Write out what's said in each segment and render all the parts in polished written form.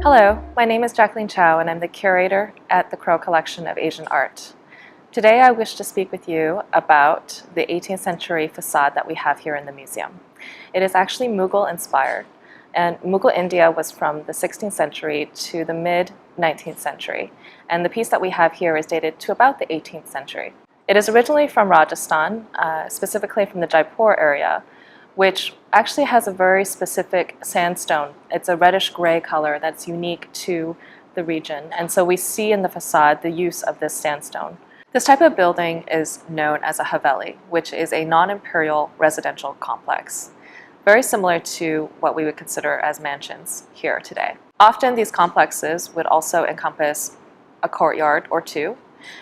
Hello, my name is Jacqueline Chao and I'm the curator at the Crow Collection of Asian Art. Today I wish to speak with you about the 18th century facade that we have here in the museum. It is actually Mughal inspired, and Mughal India was from the 16th century to the mid-19th century, and the piece that we have here is dated to about the 18th century. It is originally from Rajasthan, specifically from the Jaipur area, which actually has a very specific sandstone. It's a reddish-gray color that's unique to the region, and so we see in the facade the use of this sandstone. This type of building is known as a Haveli, which is a non-imperial residential complex, very similar to what we would consider as mansions here today. Often these complexes would also encompass a courtyard or two,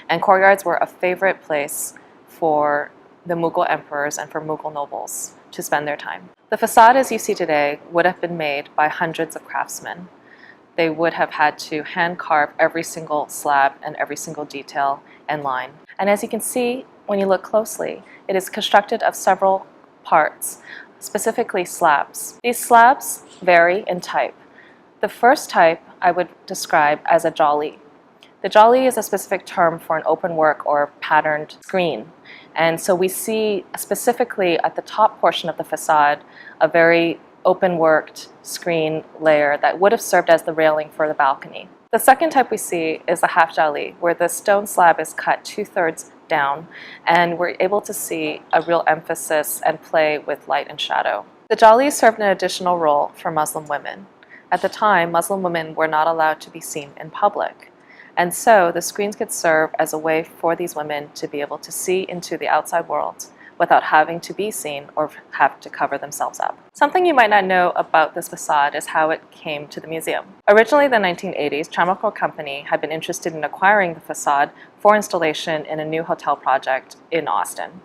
and courtyards were a favorite place for the Mughal emperors and for Mughal nobles to spend their time. The facade as you see today would have been made by hundreds of craftsmen. They would have had to hand carve every single slab and every single detail and line. And as you can see, when you look closely, it is constructed of several parts, specifically slabs. These slabs vary in type. The first type I would describe as a jolly. The jolly is a specific term for an open work or patterned screen. And so we see specifically at the top portion of the facade a very open-worked screen layer that would have served as the railing for the balcony. The second type we see is a half jolly, where the stone slab is cut 2/3 down, and we're able to see a real emphasis and play with light and shadow. The jolly served an additional role for Muslim women. At the time, Muslim women were not allowed to be seen in public. And so the screens could serve as a way for these women to be able to see into the outside world without having to be seen or have to cover themselves up. Something you might not know about this facade is how it came to the museum. Originally in the 1980s, Trammell Company had been interested in acquiring the facade for installation in a new hotel project in Austin.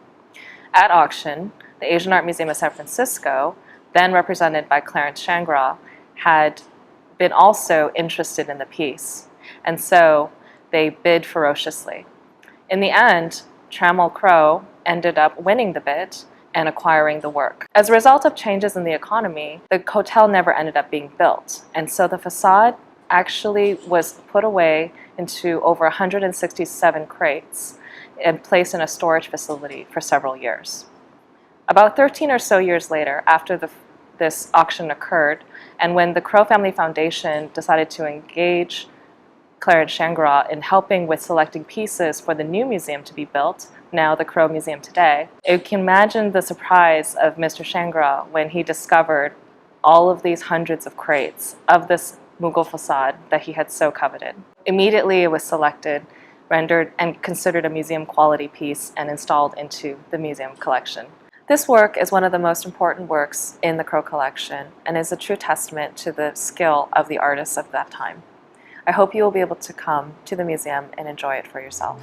At auction, the Asian Art Museum of San Francisco, then represented by Clarence Shangra, had been also interested in the piece. And so they bid ferociously. In the end, Trammell Crow ended up winning the bid and acquiring the work. As a result of changes in the economy, the hotel never ended up being built. And so the facade actually was put away into over 167 crates and placed in a storage facility for several years. About 13 or so years later, after this auction occurred, and when the Crow Family Foundation decided to engage Clarence Shangra in helping with selecting pieces for the new museum to be built, now the Crow Museum today, you can imagine the surprise of Mr. Shangra when he discovered all of these hundreds of crates of this Mughal facade that he had so coveted. Immediately it was selected, rendered, and considered a museum quality piece and installed into the museum collection. This work is one of the most important works in the Crow collection and is a true testament to the skill of the artists of that time. I hope you will be able to come to the museum and enjoy it for yourself.